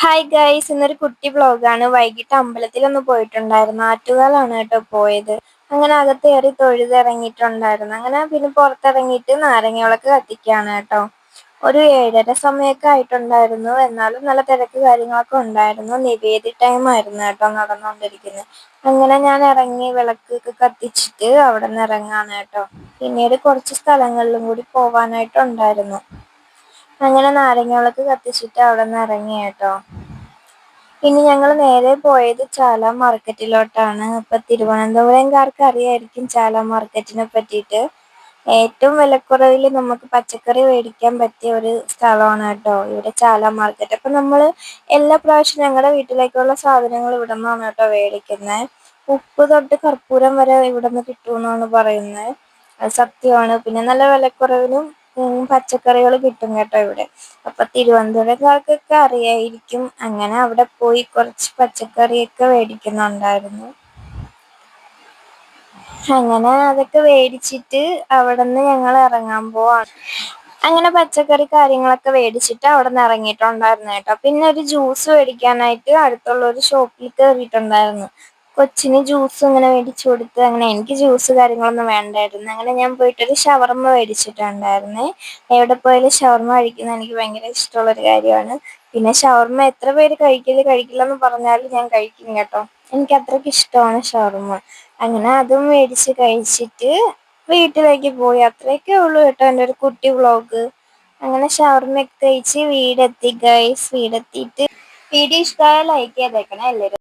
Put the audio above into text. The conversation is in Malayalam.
ഹായ് ഗൈസ്, ഇന്നൊരു കുട്ടി വ്ളോഗാണ്. വൈകിട്ട് അമ്പലത്തിലൊന്ന് പോയിട്ടുണ്ടായിരുന്നു. ആറ്റുകാലാണ് കേട്ടോ പോയത്. അങ്ങനെ അകത്ത് കയറി തൊഴുതിറങ്ങിയിട്ടുണ്ടായിരുന്നു. അങ്ങനെ പിന്നെ പുറത്തിറങ്ങിയിട്ട് നാരങ്ങ വിളക്ക് കത്തിക്കുകയാണ് കേട്ടോ. ഒരു 7:30 സമയമൊക്കെ ആയിട്ടുണ്ടായിരുന്നു. എന്നാലും നല്ല തിരക്ക് കാര്യങ്ങളൊക്കെ ഉണ്ടായിരുന്നു. നിവേദ്യ ടൈം ആയിരുന്നു കേട്ടോ നടന്നുകൊണ്ടിരിക്കുന്നത്. അങ്ങനെ ഞാൻ ഇറങ്ങി വിളക്കൊക്കെ കത്തിച്ചിട്ട് അവിടെ നിന്ന് ഇറങ്ങാണ് കേട്ടോ. പിന്നീട് കുറച്ച് സ്ഥലങ്ങളിലും കൂടി പോവാനായിട്ടുണ്ടായിരുന്നു. അങ്ങനെ നാരങ്ങ വിളക്ക് കത്തിച്ചിട്ട് അവിടെ നിന്ന് ഇറങ്ങി കേട്ടോ. ഇനി ഞങ്ങൾ നേരെ പോയത് ചാല മാർക്കറ്റിലോട്ടാണ്. ഇപ്പൊ തിരുവനന്തപുരംകാർക്ക് അറിയായിരിക്കും ചാല മാർക്കറ്റിനെ പറ്റിയിട്ട്. ഏറ്റവും വിലക്കുറവിൽ നമുക്ക് പച്ചക്കറി മേടിക്കാൻ പറ്റിയ ഒരു സ്ഥലമാണ് കേട്ടോ ഇവിടെ ചാല മാർക്കറ്റ്. അപ്പൊ നമ്മൾ എല്ലാ പ്രാവശ്യവും ഞങ്ങളുടെ വീട്ടിലേക്കുള്ള സാധനങ്ങൾ ഇവിടെ നിന്നാണ് കേട്ടോ മേടിക്കുന്നത്. ഉപ്പ് തൊട്ട് കർപ്പൂരം വരെ ഇവിടെ നിന്ന് കിട്ടുമെന്നാണ് പറയുന്നത്. അത് സത്യമാണ്. പിന്നെ നല്ല വിലക്കുറവിനും പച്ചക്കറികൾ കിട്ടും കേട്ടോ ഇവിടെ. അപ്പൊ തിരുവനന്തപുരംകാർക്കൊക്കെ അറിയായിരിക്കും. അങ്ങനെ അവിടെ പോയി കുറച്ച് പച്ചക്കറിയൊക്കെ മേടിക്കുന്നുണ്ടായിരുന്നു. അങ്ങനെ അതൊക്കെ മേടിച്ചിട്ട് അവിടെ നിന്ന് ഞങ്ങൾ ഇറങ്ങാൻ പോവാണ്. അങ്ങനെ പച്ചക്കറി കാര്യങ്ങളൊക്കെ മേടിച്ചിട്ട് അവിടെ നിന്ന് ഇറങ്ങിയിട്ടുണ്ടായിരുന്നു കേട്ടോ. പിന്നെ ഒരു ജ്യൂസ് മേടിക്കാനായിട്ട് അടുത്തുള്ള ഒരു ഷോപ്പിൽ കയറിയിട്ടുണ്ടായിരുന്നു. കൊച്ചിന് ജ്യൂസ് ഇങ്ങനെ മേടിച്ചു കൊടുത്ത്. അങ്ങനെ എനിക്ക് ജ്യൂസ് കാര്യങ്ങളൊന്നും വേണ്ടായിരുന്നു. അങ്ങനെ ഞാൻ പോയിട്ടൊരു ഷവർമ്മ മേടിച്ചിട്ടുണ്ടായിരുന്നേ. എവിടെ പോയാലും ഷവർമ്മ കഴിക്കുന്നത് എനിക്ക് ഭയങ്കര ഇഷ്ടമുള്ളൊരു കാര്യമാണ്. പിന്നെ ഷവർമ്മ എത്ര പേര് കഴിക്കില്ല എന്ന് പറഞ്ഞാലും ഞാൻ കഴിക്കും കേട്ടോ. എനിക്ക് അത്രയ്ക്ക് ഇഷ്ടമാണ് ഷവർമ്മ. അങ്ങനെ അതും മേടിച്ച് കഴിച്ചിട്ട് വീട്ടിലേക്ക് പോയി. അത്രയൊക്കെ ഉള്ളൂ കേട്ടോ എൻ്റെ ഒരു കുട്ടി വ്ളോഗ്. അങ്ങനെ ഷവർമ്മയൊക്കെ കഴിച്ച് വീടെത്തി ഗൈസ്. വീടെത്തിയിട്ട് വീഡിയോ ഇഷ്ടമായ ലൈക്ക് ചെയ്തേക്കണേ എല്ലാവരും.